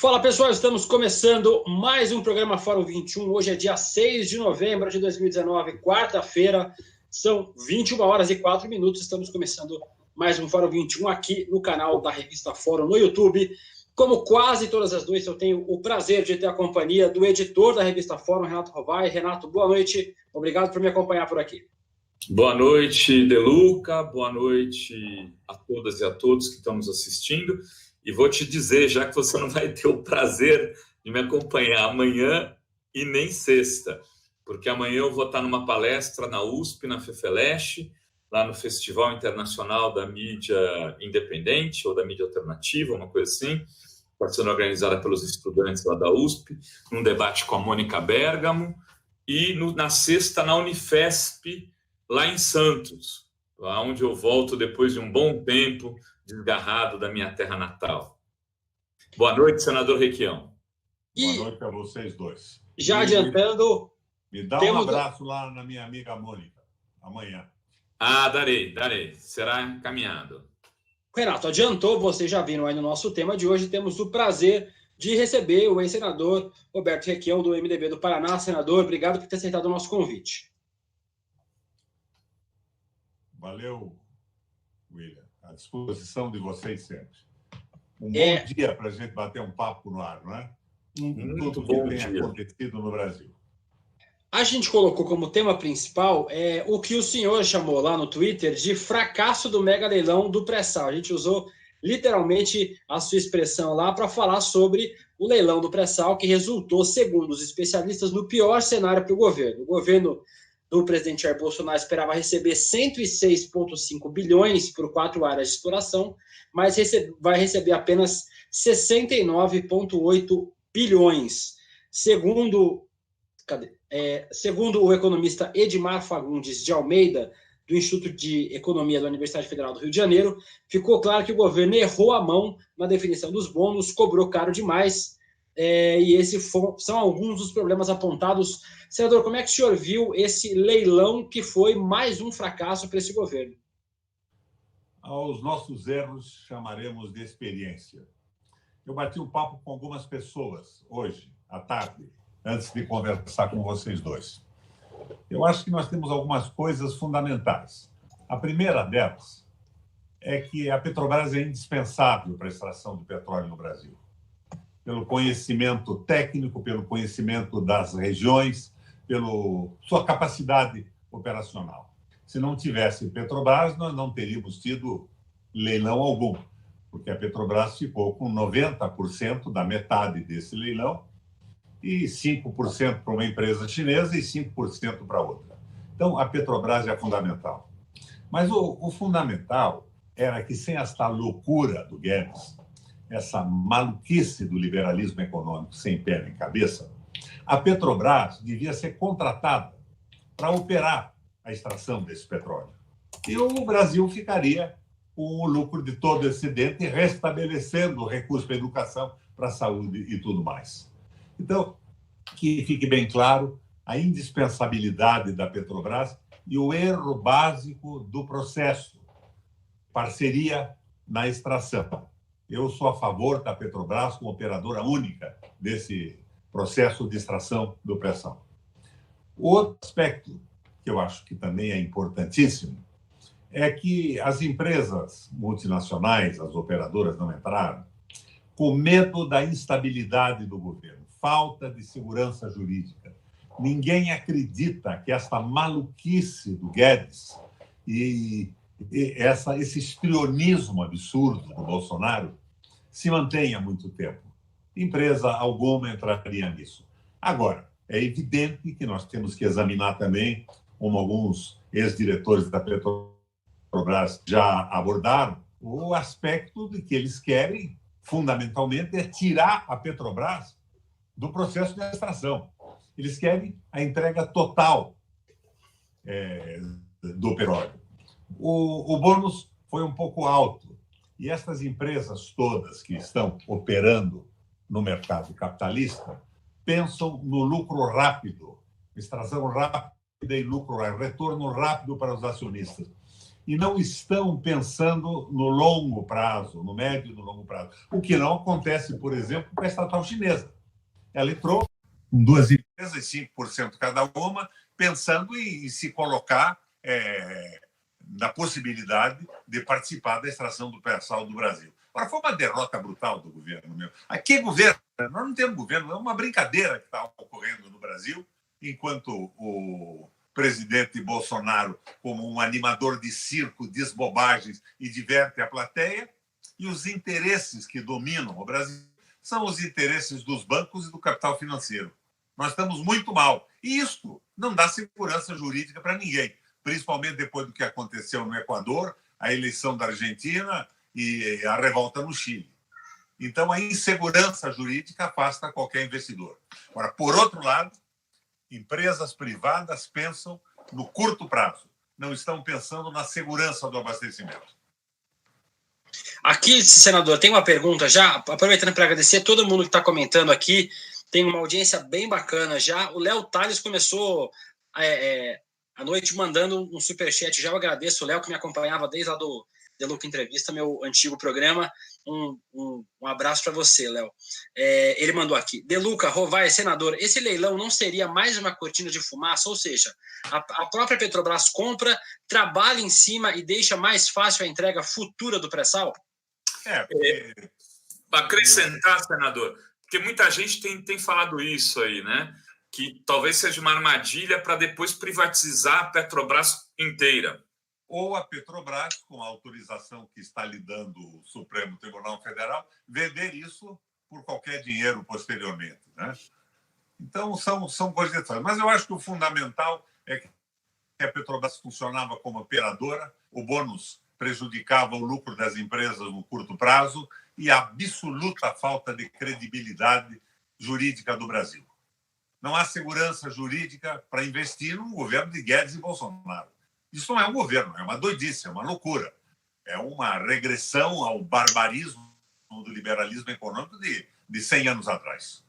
Fala pessoal, estamos começando mais um programa Fórum 21. Hoje é dia 6 de novembro de 2019, quarta-feira, são 21 horas e 4 minutos. Estamos começando mais um Fórum 21 aqui no canal da Revista Fórum no YouTube. Como quase todas as noites, eu tenho o prazer de ter a companhia do editor da Revista Fórum, Renato Rovai. Renato, boa noite, obrigado por me acompanhar por aqui. Boa noite, De Luca, boa noite a todas e a todos que estão nos assistindo. E vou te dizer, já que você não vai ter o prazer de me acompanhar amanhã e nem sexta, porque amanhã eu vou estar numa palestra na USP, na FEFELESH, lá no Festival Internacional da Mídia Independente, ou da Mídia Alternativa, uma coisa assim, está sendo organizada pelos estudantes lá da USP, num debate com a Mônica Bergamo, e na sexta na Unifesp, lá em Santos, lá onde eu volto depois de um bom tempo desgarrado da minha terra natal. Boa noite, senador Requião. Boa noite a vocês dois. Já adiantando... Me dá um abraço lá na minha amiga Mônica, amanhã. Ah, darei. Será encaminhado. Renato, adiantou, vocês já viram aí no nosso tema de hoje, temos o prazer de receber o ex-senador Roberto Requião, do MDB do Paraná. Senador, obrigado por ter aceitado o nosso convite. Valeu, William. À disposição de vocês sempre. Um bom dia para a gente bater um papo no ar, não é? Tudo que tem acontecido no Brasil. A gente colocou como tema principal o que o senhor chamou lá no Twitter de fracasso do mega leilão do pré-sal. A gente usou literalmente a sua expressão lá para falar sobre o leilão do pré-sal, que resultou, segundo os especialistas, no pior cenário para o governo. O governo do presidente Jair Bolsonaro esperava receber 106,5 bilhões por 4 áreas de exploração, mas vai receber apenas 69,8 bilhões. Segundo o economista Edmar Fagundes de Almeida, do Instituto de Economia da Universidade Federal do Rio de Janeiro, ficou claro que o governo errou a mão na definição dos bônus, cobrou caro demais, e esses são alguns dos problemas apontados. Senador, como é que o senhor viu esse leilão que foi mais um fracasso para esse governo? Aos nossos erros chamaremos de experiência. Eu bati um papo com algumas pessoas hoje, à tarde, antes de conversar com vocês dois. Eu acho que nós temos algumas coisas fundamentais. A primeira delas é que a Petrobras é indispensável para a extração do petróleo no Brasil. Pelo conhecimento técnico, pelo conhecimento das regiões, pela sua capacidade operacional. Se não tivesse Petrobras, nós não teríamos tido leilão algum, porque a Petrobras ficou com 90% da metade desse leilão e 5% para uma empresa chinesa e 5% para outra. Então, a Petrobras é fundamental. Mas o fundamental era que, sem esta loucura do Guedes, essa maluquice do liberalismo econômico sem pé nem cabeça, a Petrobras devia ser contratada para operar a extração desse petróleo. E o Brasil ficaria com o lucro de todo excedente, restabelecendo o recurso para a educação, para a saúde e tudo mais. Então, que fique bem claro a indispensabilidade da Petrobras e o erro básico do processo, parceria na extração. Eu sou a favor da Petrobras como operadora única desse processo de extração do pré-sal. O outro aspecto, que eu acho que também é importantíssimo, é que as empresas multinacionais, as operadoras não entraram, com medo da instabilidade do governo, falta de segurança jurídica. Ninguém acredita que essa maluquice do Guedes e esse histrionismo absurdo do Bolsonaro se mantenha há muito tempo. Empresa alguma entraria nisso. Agora, é evidente que nós temos que examinar também, como alguns ex-diretores da Petrobras já abordaram, o aspecto de que eles querem, fundamentalmente, é tirar a Petrobras do processo de extração. Eles querem a entrega total do petróleo. O bônus foi um pouco alto. E essas empresas todas que estão operando no mercado capitalista pensam no lucro rápido, extração rápida e lucro, retorno rápido para os acionistas. e não estão pensando no longo prazo, no médio e no longo prazo. O que não acontece, por exemplo, com a estatal chinesa. Ela entrou com 2 empresas, 5% cada uma, pensando em se colocar na possibilidade de participar da extração do pré-sal do Brasil. Agora, foi uma derrota brutal do governo meu. Aqui governo, nós não temos governo, é uma brincadeira que está ocorrendo no Brasil, enquanto o presidente Bolsonaro, como um animador de circo, diz bobagens e diverte a plateia, e os interesses que dominam o Brasil são os interesses dos bancos e do capital financeiro. Nós estamos muito mal. E isso não dá segurança jurídica para ninguém, principalmente depois do que aconteceu no Equador, a eleição da Argentina e a revolta no Chile. Então, a insegurança jurídica afasta qualquer investidor. Agora, por outro lado, empresas privadas pensam no curto prazo, não estão pensando na segurança do abastecimento. Aqui, senador, tem uma pergunta já, aproveitando para agradecer a todo mundo que está comentando aqui, tem uma audiência bem bacana já. O Léo Tales começou a noite mandando um superchat, já eu agradeço o Léo, que me acompanhava desde lá do Deluca Entrevista, meu antigo programa. Um abraço para você, Léo. Ele mandou aqui: Deluca, Rovai, senador, esse leilão não seria mais uma cortina de fumaça? Ou seja, a própria Petrobras compra, trabalha em cima e deixa mais fácil a entrega futura do pré-sal? Para acrescentar, senador, porque muita gente tem falado isso aí, né? Que talvez seja uma armadilha para depois privatizar a Petrobras inteira. Ou a Petrobras, com a autorização que está lhe dando o Supremo Tribunal Federal, vender isso por qualquer dinheiro posteriormente, né? Então, são coisas. Mas eu acho que o fundamental é que a Petrobras funcionava como operadora, o bônus prejudicava o lucro das empresas no curto prazo e a absoluta falta de credibilidade jurídica do Brasil. Não há segurança jurídica para investir no governo de Guedes e Bolsonaro. Isso não é um governo, é uma doidice, é uma loucura. É uma regressão ao barbarismo do liberalismo econômico de 100 anos atrás.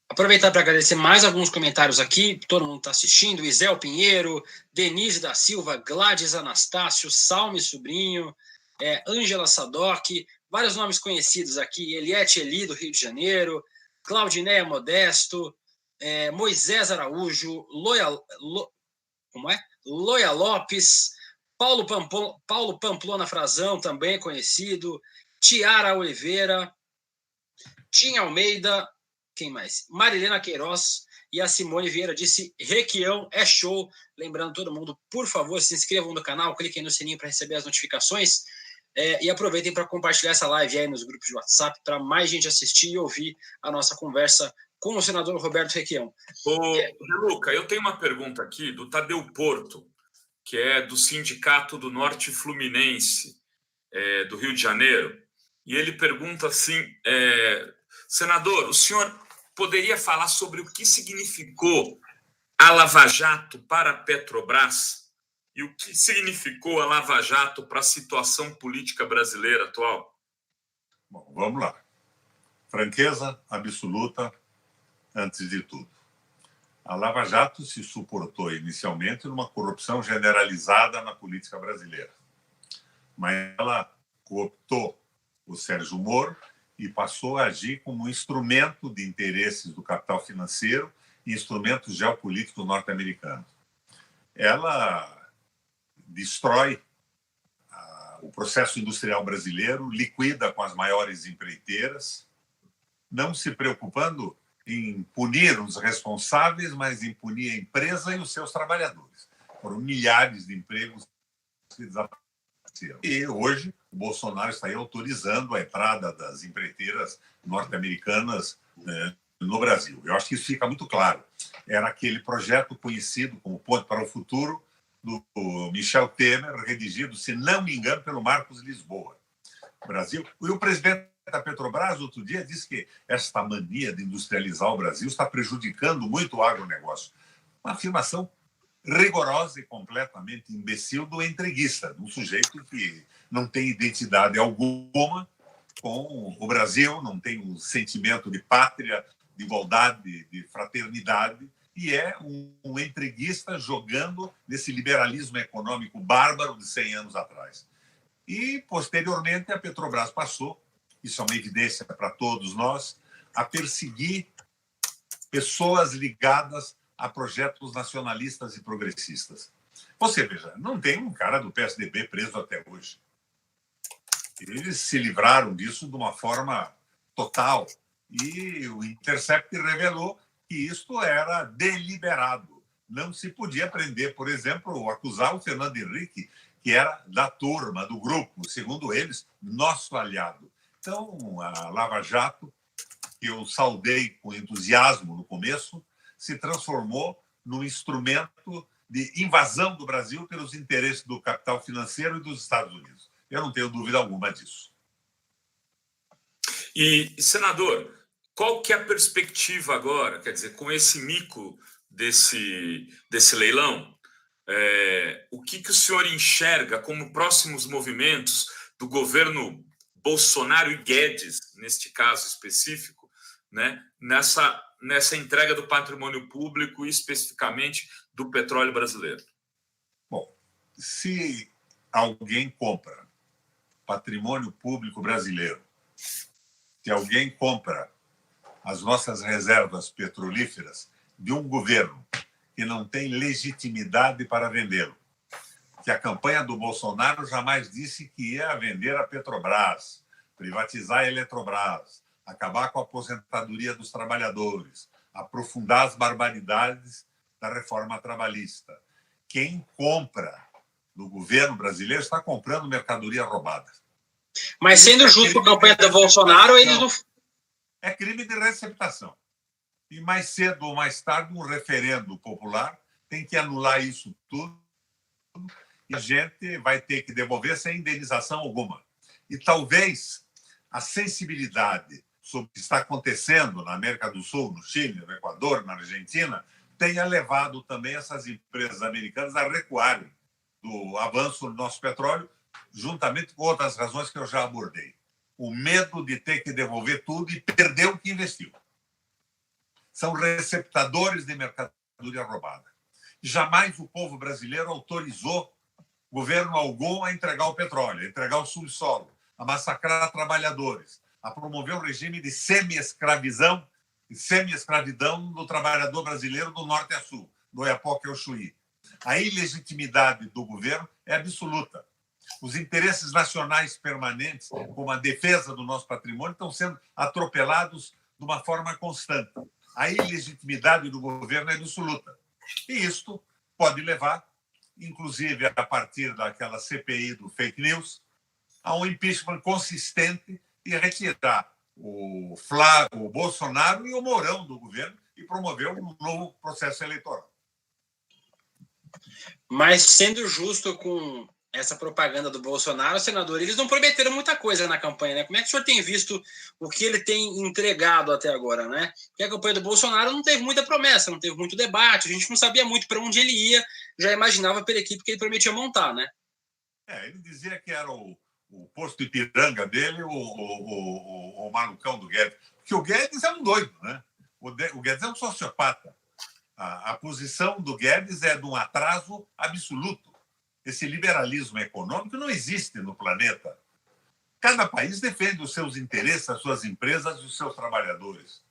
Aproveitar para agradecer mais alguns comentários aqui, todo mundo está assistindo: Isel Pinheiro, Denise da Silva, Gladys Anastácio, Salme Sobrinho, Ângela Sadoc, vários nomes conhecidos aqui: Eliette Eli, do Rio de Janeiro, Claudinéia Modesto, Moisés Araújo, Loia Lopes, Paulo Pamplona Frazão, também conhecido, Tiara Oliveira, Tim Almeida, quem mais? Marilena Queiroz, e a Simone Vieira disse: Requião é show. Lembrando todo mundo, por favor, se inscrevam no canal, cliquem no sininho para receber as notificações, e aproveitem para compartilhar essa live aí nos grupos de WhatsApp para mais gente assistir e ouvir a nossa conversa com o senador Roberto Requião. Luca, eu tenho uma pergunta aqui do Tadeu Porto, que é do Sindicato do Norte Fluminense, do Rio de Janeiro, e ele pergunta assim: senador, o senhor poderia falar sobre o que significou a Lava Jato para a Petrobras e o que significou a Lava Jato para a situação política brasileira atual? Bom, vamos lá. Franqueza absoluta, antes de tudo. A Lava Jato se suportou inicialmente numa corrupção generalizada na política brasileira. Mas ela cooptou o Sérgio Moro e passou a agir como um instrumento de interesses do capital financeiro e instrumentos geopolíticos norte-americanos. Ela destrói o processo industrial brasileiro, liquida com as maiores empreiteiras, não se preocupando em punir os responsáveis, mas em punir a empresa e os seus trabalhadores. Foram milhares de empregos que desapareceram. E hoje o Bolsonaro está aí autorizando a entrada das empreiteiras norte-americanas no Brasil. Eu acho que isso fica muito claro. Era aquele projeto conhecido como Ponte para o Futuro, do Michel Temer, redigido, se não me engano, pelo Marcos Lisboa. Brasil. E o presidente da Petrobras, outro dia, disse que esta mania de industrializar o Brasil está prejudicando muito o agronegócio. Uma afirmação rigorosa e completamente imbecil do entreguista, de um sujeito que não tem identidade alguma com o Brasil, não tem um sentimento de pátria, de igualdade, de fraternidade, e é um entreguista jogando nesse liberalismo econômico bárbaro de 100 anos atrás. E, posteriormente, a Petrobras passou, isso é uma evidência para todos nós, a perseguir pessoas ligadas a projetos nacionalistas e progressistas. Você veja, não tem um cara do PSDB preso até hoje. Eles se livraram disso de uma forma total. E o Intercept revelou que isto era deliberado. Não se podia prender, por exemplo, acusar o Fernando Henrique, que era da turma, do grupo, segundo eles, nosso aliado. Então, a Lava Jato, que eu saudei com entusiasmo no começo, se transformou num instrumento de invasão do Brasil pelos interesses do capital financeiro e dos Estados Unidos. Eu não tenho dúvida alguma disso. E, senador, qual que é a perspectiva agora, quer dizer, com esse mico desse leilão? O que o senhor enxerga como próximos movimentos do governo Bolsonaro e Guedes, neste caso específico, né, nessa entrega do patrimônio público e especificamente do petróleo brasileiro? Bom, se alguém compra patrimônio público brasileiro, se alguém compra as nossas reservas petrolíferas de um governo que não tem legitimidade para vendê-lo, que a campanha do Bolsonaro jamais disse que ia vender a Petrobras, privatizar a Eletrobras, acabar com a aposentadoria dos trabalhadores, aprofundar as barbaridades da reforma trabalhista. Quem compra do governo brasileiro está comprando mercadoria roubada. Mas sendo justo com a campanha do Bolsonaro, eles não... É crime de receptação. E mais cedo ou mais tarde, um referendo popular tem que anular isso tudo e a gente vai ter que devolver sem indenização alguma. E talvez a sensibilidade sobre o que está acontecendo na América do Sul, no Chile, no Equador, na Argentina, tenha levado também essas empresas americanas a recuarem do avanço do nosso petróleo, juntamente com outras razões que eu já abordei. O medo de ter que devolver tudo e perder o que investiu. São receptadores de mercadoria roubada. Jamais o povo brasileiro autorizou governo algum a entregar o petróleo, a entregar o subsolo, a massacrar trabalhadores, a promover um regime de semi-escravidão do trabalhador brasileiro do norte a sul, do Oiapoque ao Chuí. A ilegitimidade do governo é absoluta. Os interesses nacionais permanentes, como a defesa do nosso patrimônio, estão sendo atropelados de uma forma constante. A ilegitimidade do governo é absoluta. E isto pode levar, inclusive a partir daquela CPI do fake news, a um impeachment consistente e retirar o Bolsonaro e o Mourão do governo e promover um novo processo eleitoral. Mas, sendo justo com essa propaganda do Bolsonaro, senador, eles não prometeram muita coisa na campanha, né? Como é que o senhor tem visto o que ele tem entregado até agora, né? Porque a campanha do Bolsonaro não teve muita promessa, não teve muito debate, a gente não sabia muito para onde ele ia, já imaginava pela equipe que ele prometia montar, né? Ele dizia que era o posto Ipiranga dele, o malucão do Guedes. Porque o Guedes é um doido, né? O Guedes é um sociopata. A posição do Guedes é de um atraso absoluto. Esse liberalismo econômico não existe no planeta. Cada país defende os seus interesses, as suas empresas e os seus trabalhadores.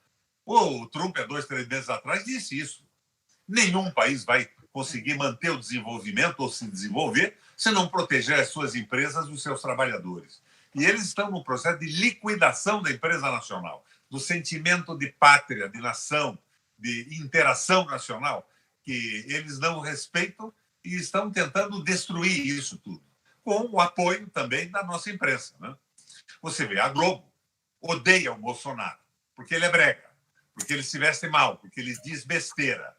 O Trump, há 2, 3 meses atrás, disse isso. Nenhum país vai conseguir manter o desenvolvimento ou se desenvolver se não proteger as suas empresas e os seus trabalhadores. E eles estão no processo de liquidação da empresa nacional, do sentimento de pátria, de nação, de interação nacional, que eles não respeitam e estão tentando destruir isso tudo, com o apoio também da nossa imprensa, né? Você vê, a Globo odeia o Bolsonaro, porque ele é brega, porque ele se veste mal, porque ele diz besteira,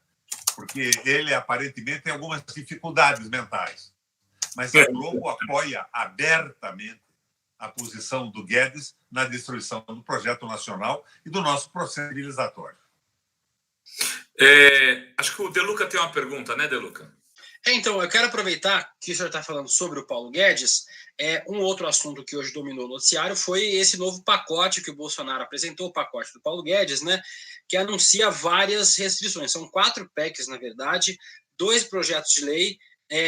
porque ele aparentemente tem algumas dificuldades mentais. Mas a Globo apoia abertamente a posição do Guedes na destruição do projeto nacional e do nosso processo civilizatório. Acho que o De Luca tem uma pergunta, né, De Luca? Então, eu quero aproveitar que o senhor está falando sobre o Paulo Guedes. Um outro assunto que hoje dominou o noticiário foi esse novo pacote que o Bolsonaro apresentou, o pacote do Paulo Guedes, né, que anuncia várias restrições. São 4 PECs, na verdade, 2 projetos de lei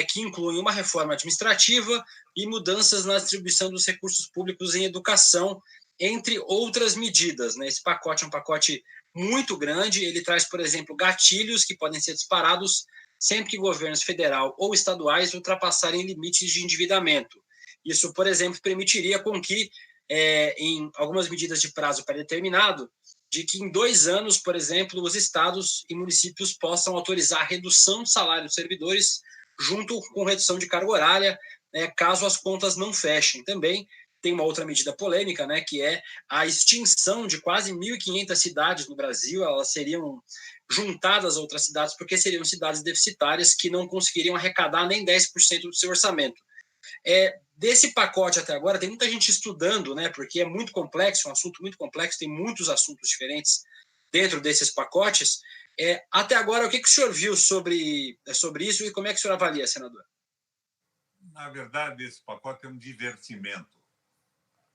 que incluem uma reforma administrativa e mudanças na distribuição dos recursos públicos em educação, entre outras medidas, né? Esse pacote é um pacote muito grande, ele traz, por exemplo, gatilhos que podem ser disparados sempre que governos federal ou estaduais ultrapassarem limites de endividamento. Isso, por exemplo, permitiria com que, em algumas medidas de prazo pré-determinado, de que em 2 anos, por exemplo, os estados e municípios possam autorizar a redução de salário dos servidores junto com redução de carga horária, caso as contas não fechem. Também tem uma outra medida polêmica, né, que é a extinção de quase 1.500 cidades no Brasil. Elas seriam juntadas a outras cidades, porque seriam cidades deficitárias que não conseguiriam arrecadar nem 10% do seu orçamento. Desse pacote até agora, tem muita gente estudando, né, porque é muito complexo, um assunto muito complexo, tem muitos assuntos diferentes dentro desses pacotes. Até agora, o que o senhor viu sobre isso e como é que o senhor avalia, senador? Na verdade, esse pacote é um divertimento,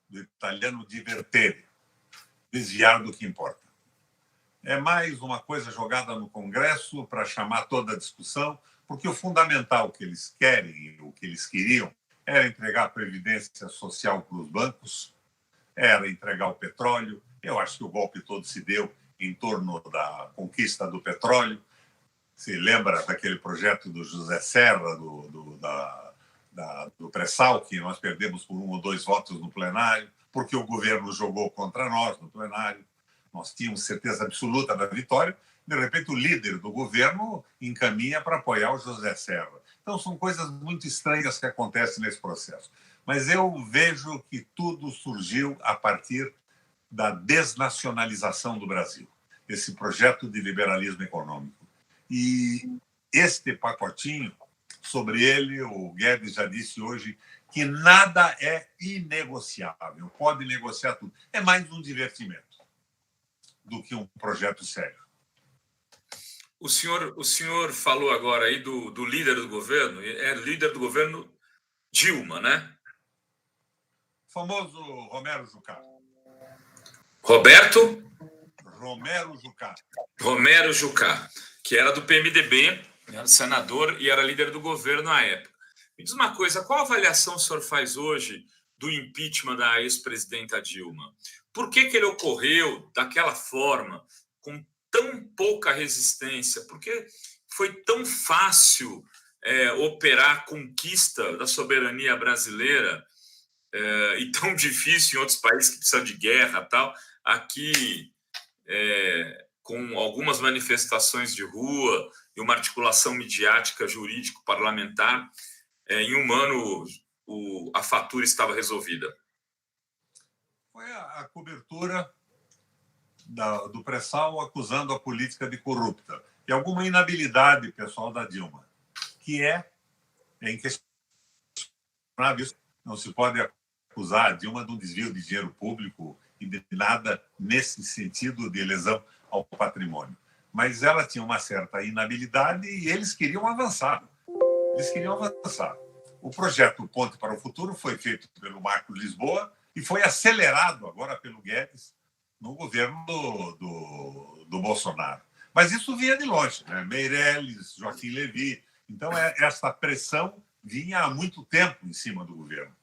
do italiano divertere, desviar do que importa. É mais uma coisa jogada no Congresso para chamar toda a discussão, porque o fundamental que eles querem, o que eles queriam, era entregar a previdência social para os bancos, era entregar o petróleo. Eu acho que o golpe todo se deu em torno da conquista do petróleo. Se lembra daquele projeto do José Serra, do pré-sal, que nós perdemos por 1 ou 2 votos no plenário, porque o governo jogou contra nós no plenário. Nós tínhamos certeza absoluta da vitória. De repente, o líder do governo encaminha para apoiar o José Serra. Então, são coisas muito estranhas que acontecem nesse processo. Mas eu vejo que tudo surgiu a partir da desnacionalização do Brasil, esse projeto de liberalismo econômico. E este pacotinho, sobre ele, o Guedes já disse hoje que nada é inegociável, pode negociar tudo. É mais um divertimento do que um projeto sério. O senhor falou agora aí do líder do governo, líder do governo Dilma, né? O famoso Romero Jucá. Roberto? Romero Jucá. Romero Jucá, que era do PMDB, era senador e era líder do governo na época. Me diz uma coisa, qual avaliação o senhor faz hoje do impeachment da ex-presidenta Dilma? Por que ele ocorreu daquela forma, com tão pouca resistência? Por que foi tão fácil operar a conquista da soberania brasileira e tão difícil em outros países que precisam de guerra e tal? Aqui, com algumas manifestações de rua e uma articulação midiática, jurídico-parlamentar, em 1 ano a fatura estava resolvida. Foi a cobertura do pré-sal acusando a política de corrupta e alguma inabilidade pessoal da Dilma, que é inquestionável. Não se pode acusar a Dilma de um desvio de dinheiro público e de nada nesse sentido de lesão ao patrimônio. Mas ela tinha uma certa inabilidade e eles queriam avançar. O projeto Ponte para o Futuro foi feito pelo Marcos Lisboa e foi acelerado agora pelo Guedes no governo do Bolsonaro. Mas isso vinha de longe, né? Meirelles, Joaquim Levy. Então, essa pressão vinha há muito tempo em cima do governo.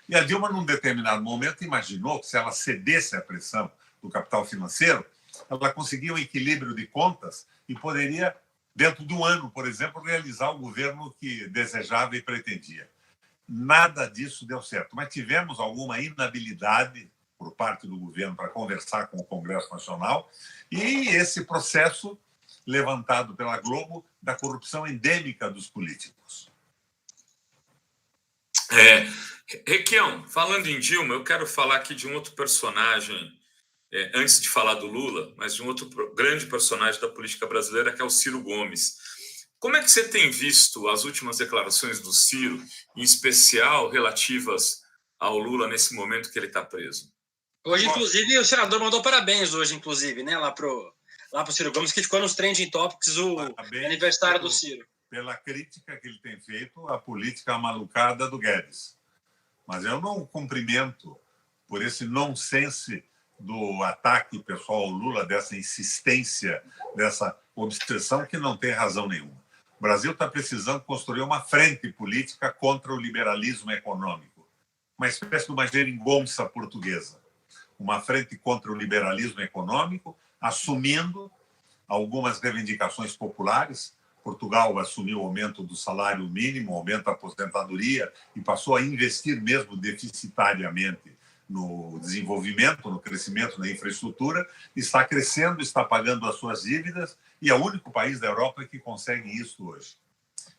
E a Dilma, num determinado momento, imaginou que se ela cedesse à pressão do capital financeiro, ela conseguia um equilíbrio de contas e poderia, dentro de 1 ano, por exemplo, realizar o governo que desejava e pretendia. Nada disso deu certo, mas tivemos alguma inabilidade por parte do governo para conversar com o Congresso Nacional e esse processo levantado pela Globo da corrupção endêmica dos políticos. Requião, falando em Dilma, eu quero falar aqui de um outro personagem, antes de falar do Lula, mas de um outro grande personagem da política brasileira, que é o Ciro Gomes. Como é que você tem visto as últimas declarações do Ciro, em especial relativas ao Lula nesse momento que ele está preso? Hoje, inclusive, o senador mandou parabéns hoje, inclusive, né, lá pro Ciro Gomes, que ficou nos trending topics o aniversário do Ciro. pela crítica que ele tem feito à política malucada do Guedes. Mas eu não cumprimento por esse nonsense do ataque pessoal ao Lula, dessa insistência, dessa obsessão que não tem razão nenhuma. O Brasil está precisando construir uma frente política contra o liberalismo econômico, uma espécie de uma geringonça portuguesa, uma frente contra o liberalismo econômico, assumindo algumas reivindicações populares. Portugal assumiu o aumento do salário mínimo, o aumento da aposentadoria e passou a investir mesmo deficitariamente no desenvolvimento, no crescimento, na infraestrutura, está crescendo, está pagando as suas dívidas e é o único país da Europa que consegue isso hoje.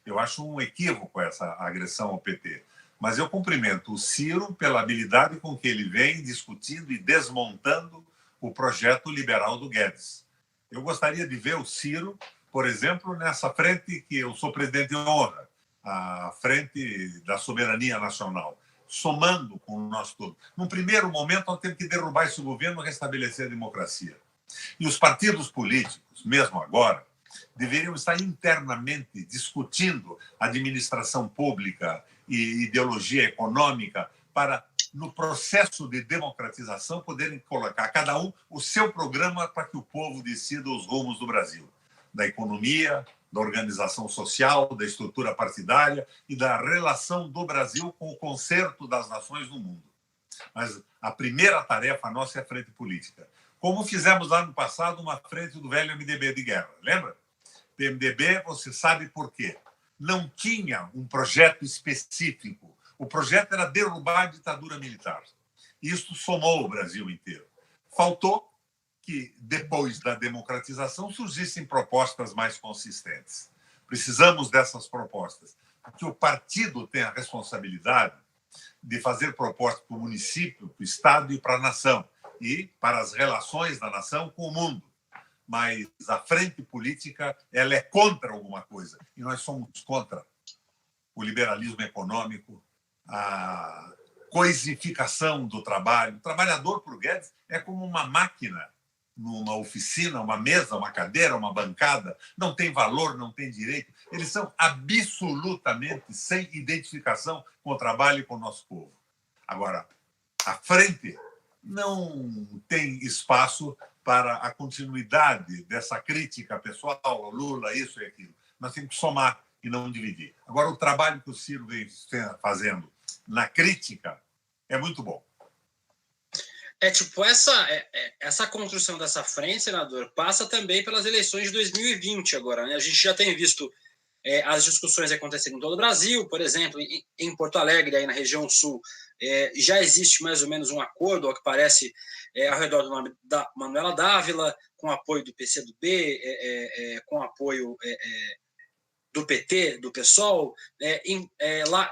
Eu acho um equívoco essa agressão ao PT, mas eu cumprimento o Ciro pela habilidade com que ele vem discutindo e desmontando o projeto liberal do Guedes. Eu gostaria de ver o Ciro, por exemplo, nessa frente que eu sou presidente de honra, a frente da soberania nacional, somando com o nosso todo. Num primeiro momento, nós temos que derrubar esse governo e restabelecer a democracia. E os partidos políticos, mesmo agora, deveriam estar internamente discutindo administração pública e ideologia econômica para, no processo de democratização, poderem colocar cada um o seu programa para que o povo decida os rumos do Brasil, da economia, da organização social, da estrutura partidária e da relação do Brasil com o concerto das nações no mundo. Mas a primeira tarefa nossa é a frente política. Como fizemos lá no passado uma frente do velho MDB de guerra, lembra? O MDB, você sabe por quê? Não tinha um projeto específico. O projeto era derrubar a ditadura militar. Isso somou o Brasil inteiro. Faltou que, depois da democratização, surgissem propostas mais consistentes. Precisamos dessas propostas, porque o partido tem a responsabilidade de fazer propostas para o município, para o Estado e para a nação, e para as relações da nação com o mundo. Mas a frente política ela é contra alguma coisa, e nós somos contra o liberalismo econômico, a coisificação do trabalho. O trabalhador, para o Guedes, é como uma máquina numa oficina, uma mesa, uma cadeira, uma bancada, não tem valor, não tem direito. Eles são absolutamente sem identificação com o trabalho e com o nosso povo. Agora, a frente não tem espaço para a continuidade dessa crítica pessoal ao Lula, isso e aquilo. Nós temos que somar e não dividir. Agora, o trabalho que o Ciro vem fazendo na crítica é muito bom. Essa construção dessa frente, senador, passa também pelas eleições de 2020 agora, né? A gente já tem visto as discussões acontecendo em todo o Brasil, por exemplo, em Porto Alegre, aí na região sul, já existe mais ou menos um acordo, ao que parece, ao redor do nome da Manuela Dávila, com apoio do PCdoB, com apoio do PT, do PSOL. Lá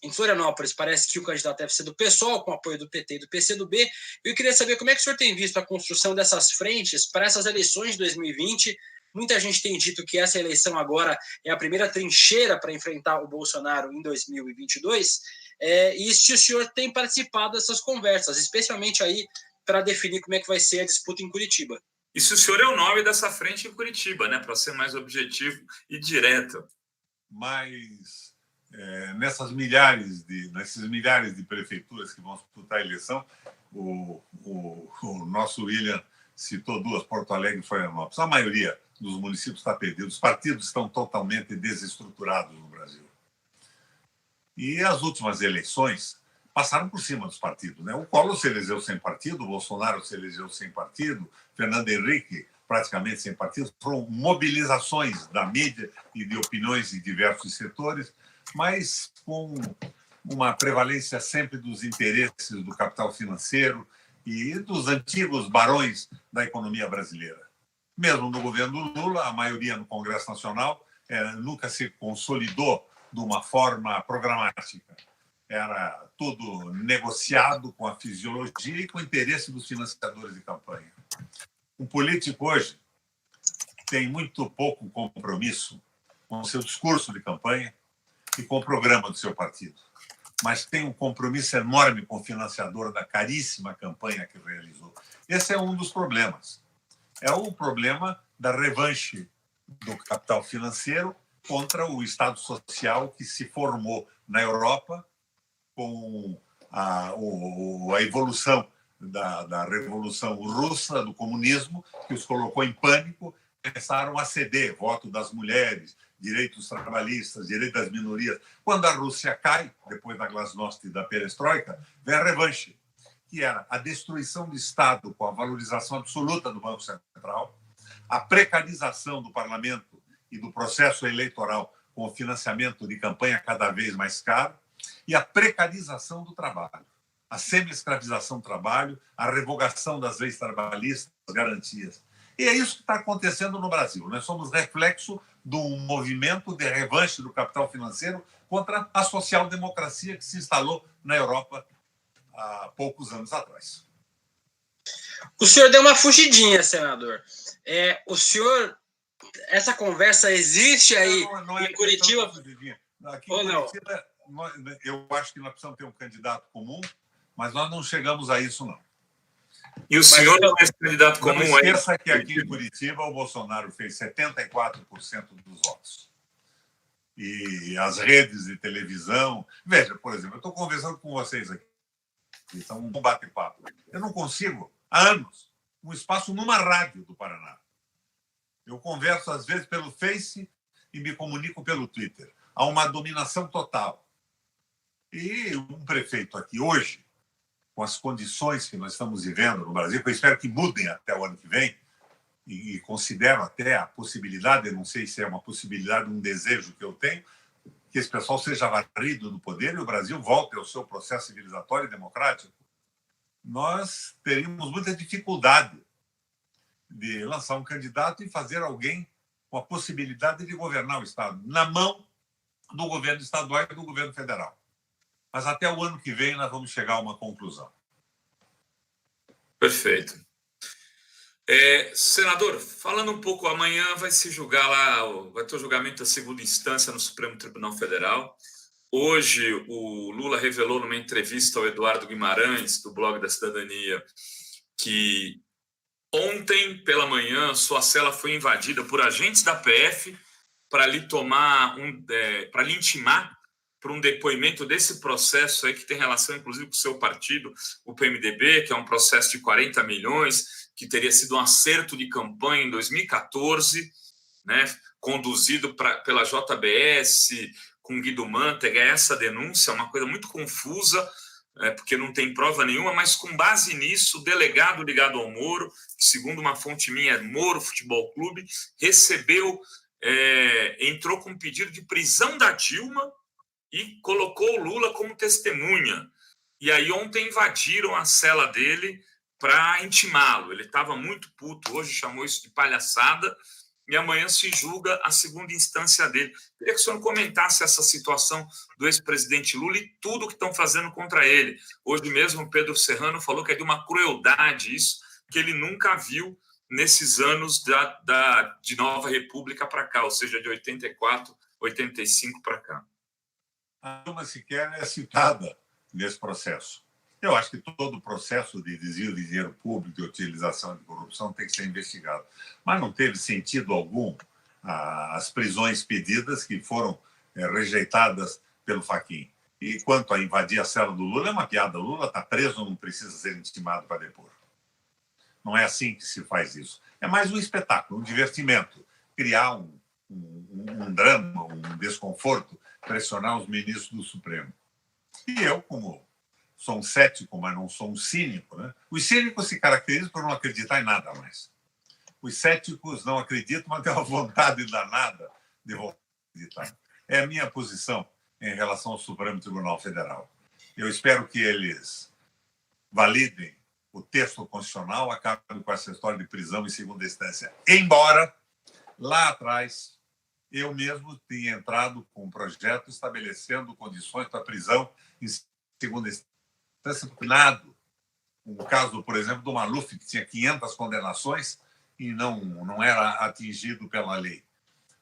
em Florianópolis, parece que o candidato deve ser do PSOL, com apoio do PT e do PCdoB. Eu queria saber como é que o senhor tem visto a construção dessas frentes para essas eleições de 2020. Muita gente tem dito que essa eleição agora é a primeira trincheira para enfrentar o Bolsonaro em 2022. E se o senhor tem participado dessas conversas, especialmente aí para definir como é que vai ser a disputa em Curitiba. E se o senhor é o nome dessa frente em Curitiba, né, para ser mais objetivo e direto. Mas nesses milhares de prefeituras que vão disputar a eleição, o nosso William citou duas, Porto Alegre e Florianópolis. A maioria dos municípios está perdida. Os partidos estão totalmente desestruturados no Brasil. E as últimas eleições passaram por cima dos partidos, né? O Collor se elegeu sem partido, o Bolsonaro se elegeu sem partido, Fernando Henrique praticamente sem partido. Foram mobilizações da mídia e de opiniões de diversos setores, mas com uma prevalência sempre dos interesses do capital financeiro e dos antigos barões da economia brasileira. Mesmo no governo do Lula, a maioria no Congresso Nacional nunca se consolidou de uma forma programática. Era tudo negociado com a fisiologia e com o interesse dos financiadores de campanha. Um político hoje tem muito pouco compromisso com o seu discurso de campanha e com o programa do seu partido, mas tem um compromisso enorme com o financiador da caríssima campanha que realizou. Esse é um dos problemas. É o problema da revanche do capital financeiro contra o Estado Social que se formou na Europa com a evolução da Revolução Russa, do comunismo, que os colocou em pânico, começaram a ceder voto das mulheres, direitos trabalhistas, direitos das minorias. Quando a Rússia cai, depois da glasnost e da perestroika, vem a revanche, que era a destruição do Estado com a valorização absoluta do Banco Central, a precarização do parlamento e do processo eleitoral com o financiamento de campanha cada vez mais caro e a precarização do trabalho, a semi-escravização do trabalho, a revogação das leis trabalhistas, as garantias. E é isso que está acontecendo no Brasil. Nós somos reflexo de um movimento de revanche do capital financeiro contra a social-democracia que se instalou na Europa há poucos anos atrás. O senhor deu uma fugidinha, senador. O senhor, essa conversa existe aí não é em Curitiba? Aqui em Curitiba, eu acho que nós precisamos ter um candidato comum, mas nós não chegamos a isso, não. E o senhor não é esse candidato comum? Não esqueça que aqui em Curitiba o Bolsonaro fez 74% dos votos. E as redes de televisão... Veja, por exemplo, eu estou conversando com vocês aqui. Então, um bate-papo. Eu não consigo, há anos, um espaço numa rádio do Paraná. Eu converso, às vezes, pelo Face e me comunico pelo Twitter. Há uma dominação total. E um prefeito aqui hoje, com as condições que nós estamos vivendo no Brasil, que eu espero que mudem até o ano que vem, e considero até a possibilidade, eu não sei se é uma possibilidade, um desejo que eu tenho, que esse pessoal seja varrido do poder e o Brasil volte ao seu processo civilizatório e democrático, nós teríamos muita dificuldade de lançar um candidato e fazer alguém com a possibilidade de governar o Estado, na mão do governo estadual e do governo federal. Mas até o ano que vem nós vamos chegar a uma conclusão. Perfeito. Senador, falando um pouco, amanhã vai se julgar lá, vai ter o julgamento da segunda instância no Supremo Tribunal Federal. Hoje, o Lula revelou numa entrevista ao Eduardo Guimarães, do Blog da Cidadania, que ontem, pela manhã, sua cela foi invadida por agentes da PF para lhe intimar para um depoimento desse processo aí que tem relação, inclusive, com o seu partido, o PMDB, que é um processo de 40 milhões, que teria sido um acerto de campanha em 2014, né, conduzido pela JBS, com Guido Mantega. Essa denúncia é uma coisa muito confusa, porque não tem prova nenhuma, mas com base nisso, o delegado ligado ao Moro, que segundo uma fonte minha é Moro Futebol Clube, entrou com um pedido de prisão da Dilma e colocou o Lula como testemunha. E aí ontem invadiram a cela dele para intimá-lo. Ele estava muito puto, hoje chamou isso de palhaçada, e amanhã se julga a segunda instância dele. Queria que o senhor comentasse essa situação do ex-presidente Lula e tudo que estão fazendo contra ele. Hoje mesmo o Pedro Serrano falou que é de uma crueldade isso, que ele nunca viu nesses anos de Nova República para cá, ou seja, de 84, 85 para cá. A Dilma sequer é citada nesse processo. Eu acho que todo o processo de desvio de dinheiro público, de utilização de corrupção, tem que ser investigado. Mas não teve sentido algum as prisões pedidas que foram rejeitadas pelo Fachin. E quanto a invadir a cela do Lula, é uma piada. O Lula está preso, não precisa ser intimado para depor. Não é assim que se faz isso. É mais um espetáculo, um divertimento. Criar um drama, um desconforto, pressionar os ministros do Supremo. E eu, como sou um cético, mas não sou um cínico, né? Os cínicos se caracterizam por não acreditar em nada mais. Os céticos não acreditam, mas têm uma vontade danada de acreditar. É a minha posição em relação ao Supremo Tribunal Federal. Eu espero que eles validem o texto constitucional, acabem com essa história de prisão em segunda instância. Embora, lá atrás, eu mesmo tinha entrado com um projeto estabelecendo condições para prisão em segunda instância. Um caso, por exemplo, do Maluf, que tinha 500 condenações e não era atingido pela lei.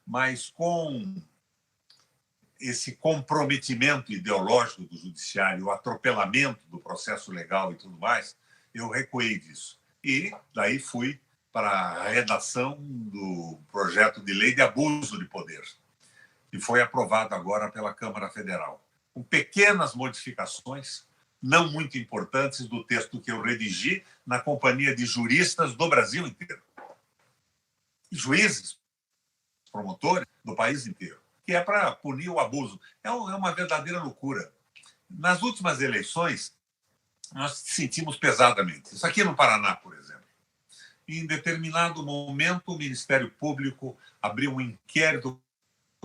Mas com esse comprometimento ideológico do judiciário, o atropelamento do processo legal e tudo mais, eu recuei disso. E daí fui para a redação do projeto de lei de abuso de poder. e foi aprovado agora pela Câmara Federal, com pequenas modificações, não muito importantes, do texto que eu redigi na companhia de juristas do Brasil inteiro. Juízes, promotores do país inteiro, que é para punir o abuso. É uma verdadeira loucura. Nas últimas eleições, nós sentimos pesadamente. Isso aqui no Paraná, por exemplo. Em determinado momento, o Ministério Público abriu um inquérito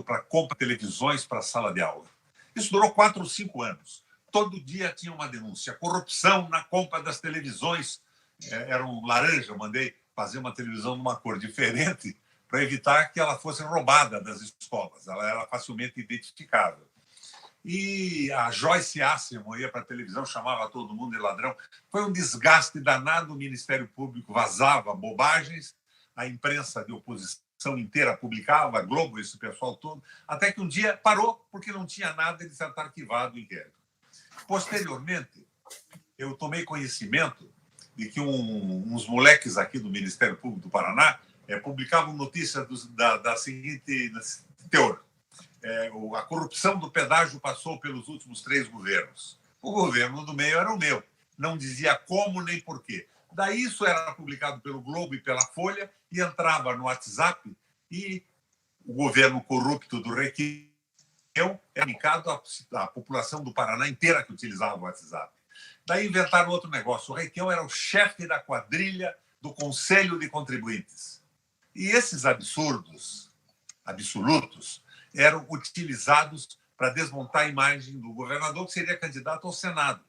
para compra de televisões para a sala de aula. Isso durou 4 ou 5 anos. Todo dia tinha uma denúncia. Corrupção na compra das televisões. Era um laranja, eu mandei fazer uma televisão numa cor diferente para evitar que ela fosse roubada das escolas. Ela era facilmente identificável. E a Joyce Assemo ia para a televisão, chamava todo mundo de ladrão. Foi um desgaste danado, o Ministério Público vazava bobagens, a imprensa de oposição inteira publicava, a Globo, esse pessoal todo, até que um dia parou, porque não tinha nada de certo arquivado o inquérito. Posteriormente, eu tomei conhecimento de que uns moleques aqui do Ministério Público do Paraná publicavam notícias da seguinte teor. A corrupção do pedágio passou pelos últimos 3 governos. O governo do meio era o meu. Não dizia como nem porquê. Daí isso era publicado pelo Globo e pela Folha e entrava no WhatsApp e o governo corrupto do Requião era indicado à população do Paraná inteira que utilizava o WhatsApp. Daí inventaram outro negócio. O Requião era o chefe da quadrilha do Conselho de Contribuintes. E esses absurdos, absolutos, eram utilizados para desmontar a imagem do governador, que seria candidato ao Senado,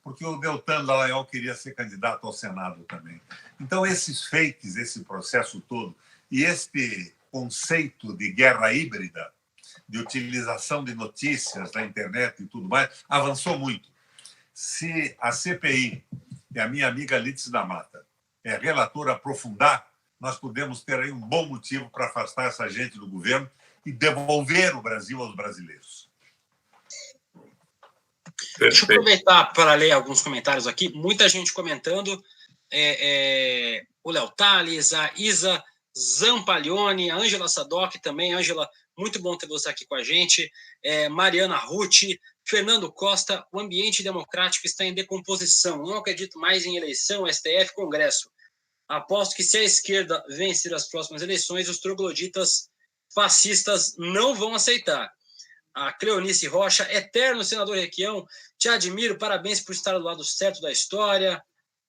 porque o Deltan Dallagnol queria ser candidato ao Senado também. Então, esses fakes, esse processo todo, e este conceito de guerra híbrida, de utilização de notícias da internet e tudo mais, avançou muito. Se a CPI e a minha amiga Lídice da Mata relatora aprofundar, nós podemos ter aí um bom motivo para afastar essa gente do governo e devolver o Brasil aos brasileiros. Deixa eu aproveitar para ler alguns comentários aqui. Muita gente comentando. O Léo Tales, a Isa Zampaglione, a Ângela Sadoc também. Ângela, muito bom ter você aqui com a gente. Mariana Ruth, Fernando Costa, o ambiente democrático está em decomposição. Não acredito mais em eleição, STF, Congresso. Aposto que se a esquerda vencer as próximas eleições, os trogloditas fascistas não vão aceitar. A Cleonice Rocha, eterno senador Requião, te admiro, parabéns por estar do lado certo da história.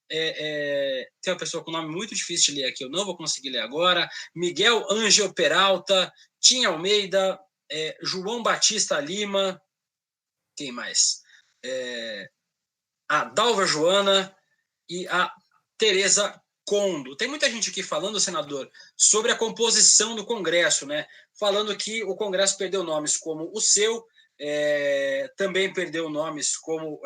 Tem uma pessoa com nome muito difícil de ler aqui, eu não vou conseguir ler agora. Miguel Ângel Peralta, Tim Almeida, João Batista Lima, quem mais? A Dalva Joana e a Tereza Condo. Tem muita gente aqui falando, senador, sobre a composição do Congresso, né? Falando que o Congresso perdeu nomes como o seu, também perdeu nomes como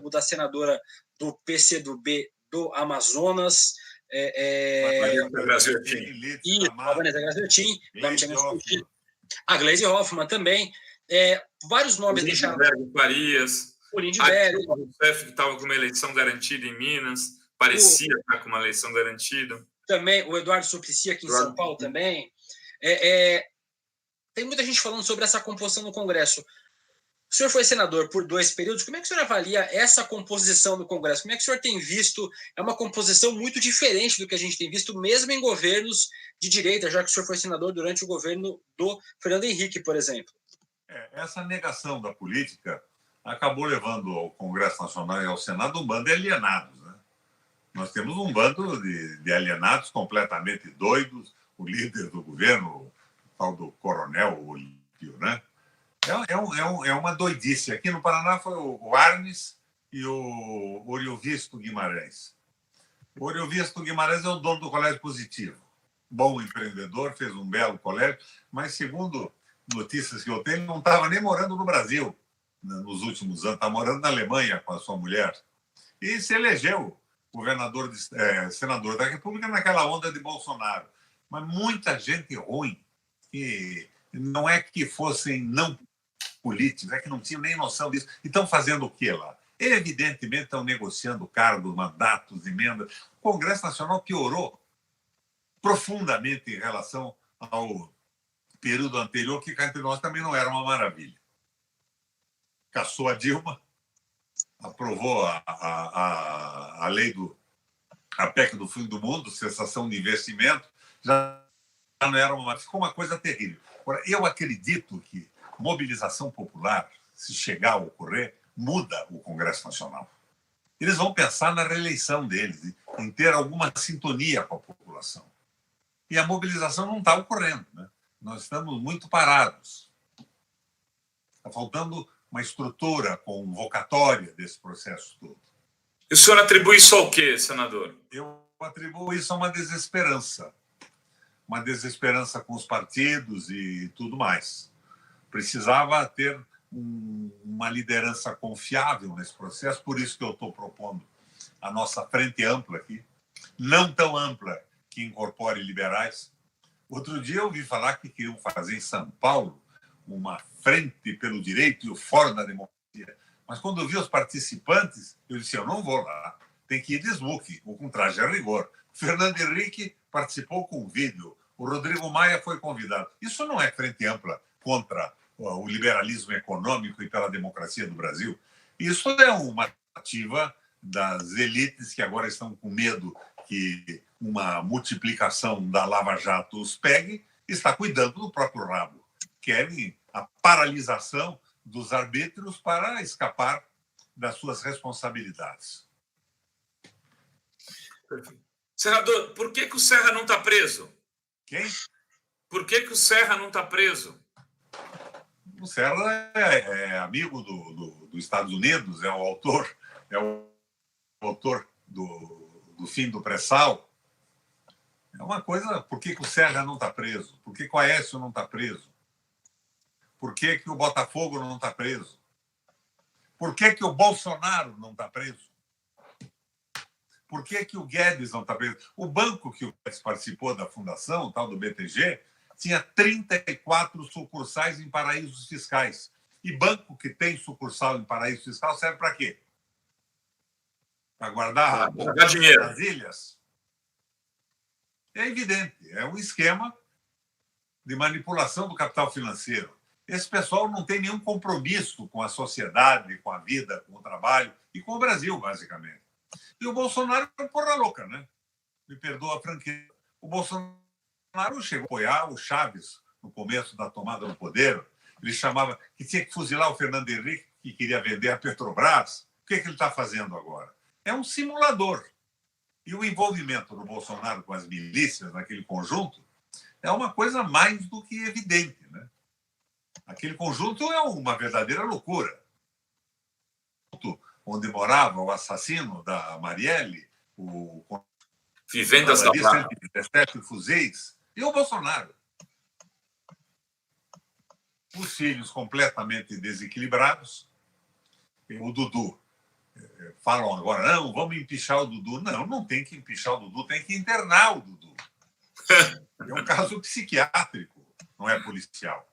o da senadora do PCdoB do Amazonas, a Vanessa Graziotin, a Gleisi Hoffmann também. Vários nomes deixaram. O Lindbergh, o Rousseff, que estava com uma eleição garantida em Minas. Parecia estar com uma eleição garantida. Também, o Eduardo Suplicy aqui em São Paulo também. Tem muita gente falando sobre essa composição do Congresso. O senhor foi senador por 2 períodos. Como é que o senhor avalia essa composição do Congresso? Como é que o senhor tem visto? É uma composição muito diferente do que a gente tem visto, mesmo em governos de direita, já que o senhor foi senador durante o governo do Fernando Henrique, por exemplo. Essa negação da política acabou levando ao Congresso Nacional e ao Senado um bando de alienados. Nós temos um bando de alienados completamente doidos, o líder do governo, o tal do coronel Olímpio, né? É uma doidice. Aqui no Paraná foi o Arnes e o Oriovisto Guimarães. O Oriovisto Guimarães é o dono do Colégio Positivo. Bom empreendedor, fez um belo colégio, mas segundo notícias que eu tenho, não estava nem morando no Brasil nos últimos anos, está morando na Alemanha com a sua mulher. E se elegeu senador da República naquela onda de Bolsonaro. Mas muita gente ruim, que não é que fossem não políticos, é que não tinham nem noção disso. E estão fazendo o quê lá? Evidentemente estão negociando cargos, mandatos, emendas. O Congresso Nacional piorou profundamente em relação ao período anterior, que cá entre nós também não era uma maravilha. Caçou a Dilma, aprovou a lei a PEC do fim do mundo, cessação de investimento, já não era ficou uma coisa terrível. Agora, eu acredito que mobilização popular, se chegar a ocorrer, muda o Congresso Nacional. Eles vão pensar na reeleição deles, em ter alguma sintonia com a população. E a mobilização não está ocorrendo, né? Nós estamos muito parados. Está faltando uma estrutura convocatória desse processo todo. E o senhor atribui isso ao quê, senador? Eu atribuo isso a uma desesperança com os partidos e tudo mais. Precisava ter uma liderança confiável nesse processo, por isso que eu estou propondo a nossa frente ampla aqui, não tão ampla que incorpore liberais. Outro dia eu ouvi falar que queriam fazer em São Paulo uma frente pelo direito e o fórum da democracia. Mas quando eu vi os participantes, eu disse, eu não vou lá, tem que ir de smoking, ou com traje a rigor. O Fernando Henrique participou com vídeo, o Rodrigo Maia foi convidado. Isso não é frente ampla contra o liberalismo econômico e pela democracia do Brasil. Isso é uma ativa das elites que agora estão com medo que uma multiplicação da Lava Jato os pegue, está cuidando do próprio rabo. Querem a paralisação dos arbítrios para escapar das suas responsabilidades. Senador, por que o Serra não está preso? Quem? Por que o Serra não está preso? O Serra é amigo dos Estados Unidos, é o autor do fim do pré-sal. É uma coisa, por que o Serra não está preso? Por que o Aécio não está preso? Por que o Botafogo não está preso? Por que o Bolsonaro não está preso? Por que o Guedes não está preso? O banco que o Guedes participou da fundação, o tal do BTG, tinha 34 sucursais em paraísos fiscais. E banco que tem sucursal em paraíso fiscal serve para quê? Para guardar dinheiro nas ilhas? É evidente, é um esquema de manipulação do capital financeiro. Esse pessoal não tem nenhum compromisso com a sociedade, com a vida, com o trabalho e com o Brasil, basicamente. E o Bolsonaro é porra louca, né? Me perdoa a franqueza. O Bolsonaro chegou a apoiar o Chaves no começo da tomada do poder. Ele chamava que tinha que fuzilar o Fernando Henrique, que queria vender a Petrobras. O que ele está fazendo agora? É um simulador. E o envolvimento do Bolsonaro com as milícias naquele conjunto é uma coisa mais do que evidente, né? Aquele conjunto é uma verdadeira loucura. Onde morava o assassino da Marielle, o Vivendas da Prata, 117 fuzis, e o Bolsonaro. Os filhos completamente desequilibrados. O Dudu. Falam agora, não, vamos empichar o Dudu. Não, não tem que empichar o Dudu, tem que internar o Dudu. É um caso psiquiátrico, não é policial.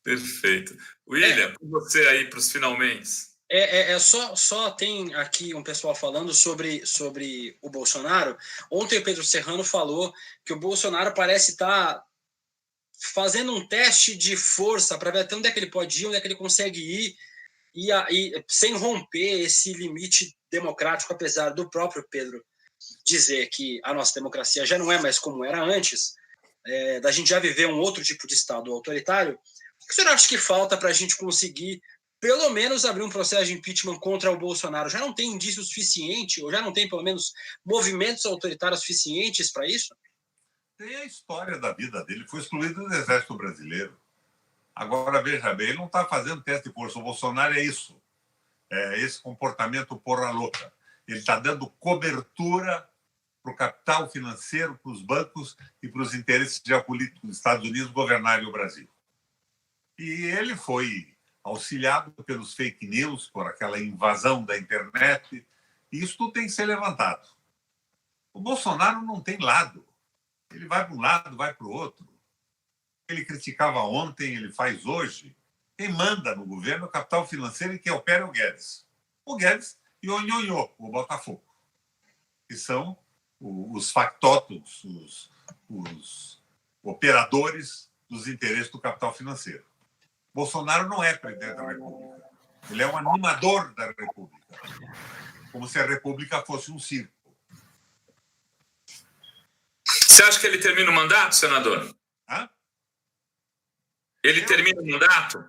Perfeito. William, com você aí para os finalmente. Só tem aqui um pessoal falando sobre o Bolsonaro. Ontem o Pedro Serrano falou que o Bolsonaro parece estar fazendo um teste de força para ver até onde é que ele pode ir, onde é que ele consegue ir, e sem romper esse limite democrático, apesar do próprio Pedro dizer que a nossa democracia já não é mais como era antes, da gente já viver um outro tipo de Estado autoritário. O que o senhor acha que falta para a gente conseguir, pelo menos, abrir um processo de impeachment contra o Bolsonaro? Já não tem indício suficiente, ou já não tem, pelo menos, movimentos autoritários suficientes para isso? Tem a história da vida dele, foi excluído do Exército Brasileiro. Agora, veja bem, ele não está fazendo teste de força. O Bolsonaro é isso. É esse comportamento porra louca. Ele está dando cobertura para o capital financeiro, para os bancos e para os interesses geopolíticos dos Estados Unidos governarem o Brasil. E ele foi auxiliado pelos fake news, por aquela invasão da internet. E isso tudo tem que ser levantado. O Bolsonaro não tem lado. Ele vai para um lado, vai para o outro. Ele criticava ontem, ele faz hoje. Quem manda no governo é o capital financeiro e quem opera é o Guedes. O Guedes e o Nhonhô, o Botafogo, que são os factótulos, os operadores dos interesses do capital financeiro. Bolsonaro não é presidente da República. Ele é um animador da República, como se a República fosse um circo. Você acha que ele termina o mandato, senador? Hã? Ele termina o mandato?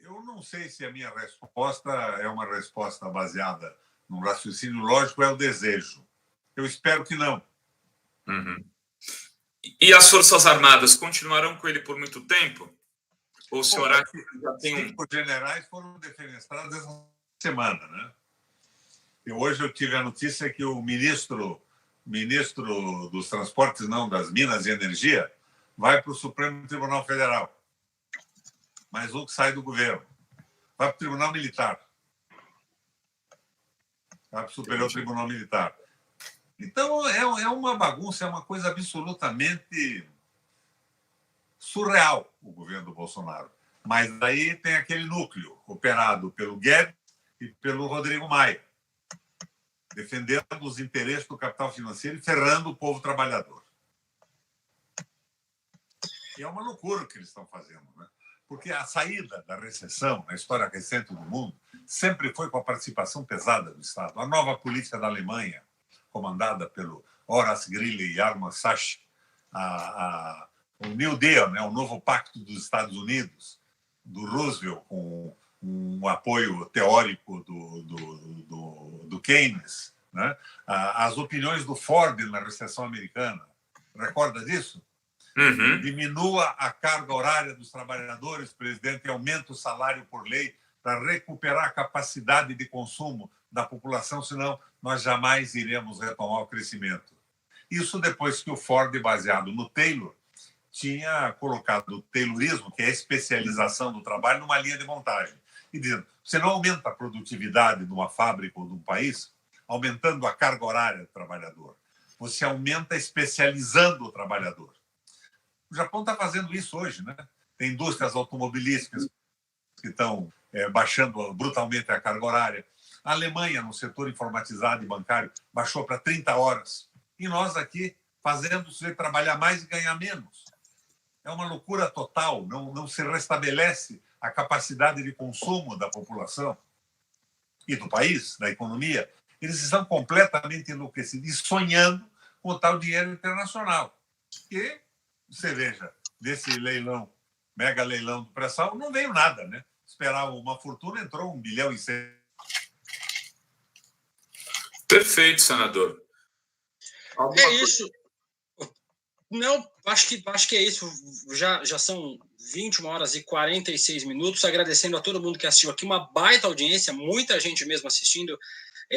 Eu não sei se a minha resposta é uma resposta baseada num raciocínio lógico, é o desejo. Eu espero que não. Uhum. E as Forças Armadas continuarão com ele por muito tempo? Ou o senhor acha que já tem 5 generais foram defenestrados essa semana, né? E hoje eu tive a notícia que o ministro dos Transportes, não, das Minas e Energia, vai para o Supremo Tribunal Federal. Mais um que sai do governo. Vai para o Tribunal Militar. Vai para o Superior Tribunal Militar. Então, é uma bagunça, é uma coisa absolutamente surreal o governo do Bolsonaro. Mas aí tem aquele núcleo operado pelo Guedes e pelo Rodrigo Maia, defendendo os interesses do capital financeiro e ferrando o povo trabalhador. E é uma loucura o que eles estão fazendo, né? Porque a saída da recessão na história recente do mundo sempre foi com a participação pesada do Estado. A nova política da Alemanha, comandada pelo Horace Greeley e Arnold Sacher, o New Deal, né, o novo pacto dos Estados Unidos, do Roosevelt, com um apoio teórico do Keynes, né? As opiniões do Ford na recessão americana. Recorda disso? Uhum. Diminua a carga horária dos trabalhadores, presidente, e aumenta o salário por lei para recuperar a capacidade de consumo da população, senão nós jamais iremos retomar o crescimento. Isso depois que o Ford, baseado no Taylor, tinha colocado o Taylorismo, que é a especialização do trabalho, numa linha de montagem. E dizendo, você não aumenta a produtividade de uma fábrica ou de um país aumentando a carga horária do trabalhador. Você aumenta especializando o trabalhador. O Japão está fazendo isso hoje, né? Tem indústrias automobilísticas que estão baixando brutalmente a carga horária. A Alemanha, no setor informatizado e bancário, baixou para 30 horas. E nós aqui fazendo o sujeito trabalhar mais e ganhar menos. É uma loucura total. Não se restabelece a capacidade de consumo da população e do país, da economia. Eles estão completamente enlouquecidos e sonhando com o tal dinheiro internacional. E você veja, desse leilão, mega leilão do pré-sal, não veio nada, né? Esperava uma fortuna, entrou 1 bilhão e 100. Perfeito, senador. É isso. Não, acho que é isso. Já são 21 horas e 46 minutos. Agradecendo a todo mundo que assistiu aqui. Uma baita audiência, muita gente mesmo assistindo.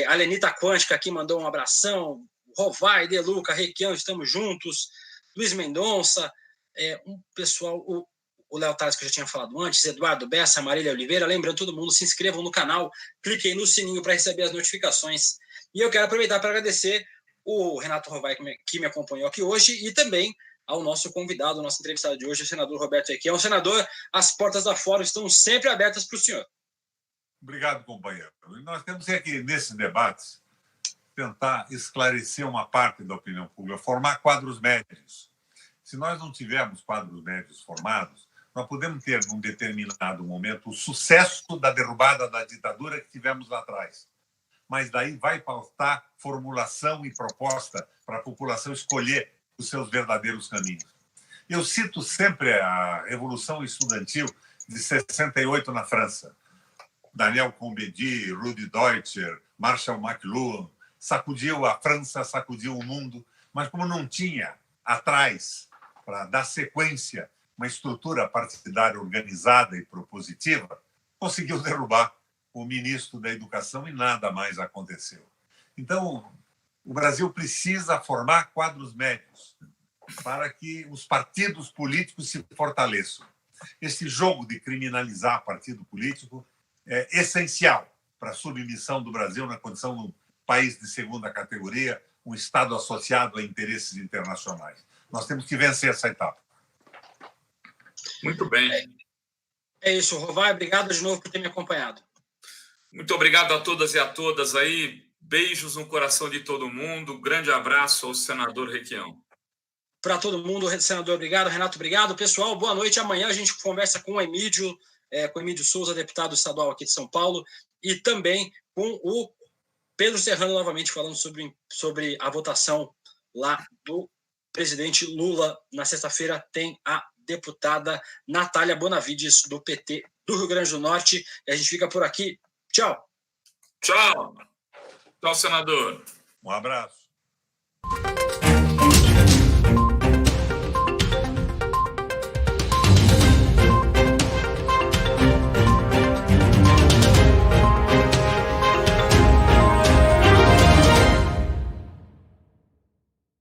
A Lenita Quântica aqui mandou um abração. Rovai, Deluca, Requião, estamos juntos. Luiz Mendonça, um pessoal, o Léo Tales, que eu já tinha falado antes, Eduardo Bessa, Marília Oliveira. Lembrando todo mundo, se inscrevam no canal, cliquem no sininho para receber as notificações. E eu quero aproveitar para agradecer o Renato Rovai, que me acompanhou aqui hoje, e também ao nosso convidado, o nosso entrevistado de hoje, o senador Roberto Requião. Senador, as portas da Fórum estão sempre abertas para o senhor. Obrigado, companheiro. Nós temos aqui, nesses debates, tentar esclarecer uma parte da opinião pública, formar quadros médios. Se nós não tivermos quadros médios formados, nós podemos ter, num determinado momento, o sucesso da derrubada da ditadura que tivemos lá atrás. Mas daí vai faltar formulação e proposta para a população escolher os seus verdadeiros caminhos. Eu cito sempre a Revolução Estudantil de 68 na França. Daniel Combedi, Rudi Deutscher, Marshall McLuhan, sacudiu a França, sacudiu o mundo, mas como não tinha atrás, para dar sequência, uma estrutura partidária organizada e propositiva, conseguiu derrubar o ministro da Educação e nada mais aconteceu. Então, o Brasil precisa formar quadros médios para que os partidos políticos se fortaleçam. Esse jogo de criminalizar partido político é essencial para a submissão do Brasil na condição de um país de segunda categoria, um Estado associado a interesses internacionais. Nós temos que vencer essa etapa. Muito bem. É isso, Rovai. Obrigado de novo por ter me acompanhado. Muito obrigado a todas e a todas aí. Beijos no coração de todo mundo. Grande abraço ao senador Requião. para todo mundo. Senador, obrigado. Renato, obrigado. Pessoal, boa noite. Amanhã a gente conversa com o Emílio Souza, deputado estadual aqui de São Paulo, e também com o Pedro Serrano, novamente falando sobre a votação lá do presidente Lula. Na sexta-feira tem a deputada Natália Bonavides, do PT do Rio Grande do Norte. E a gente fica por aqui. Tchau. Tchau. Tchau, senador. Um abraço.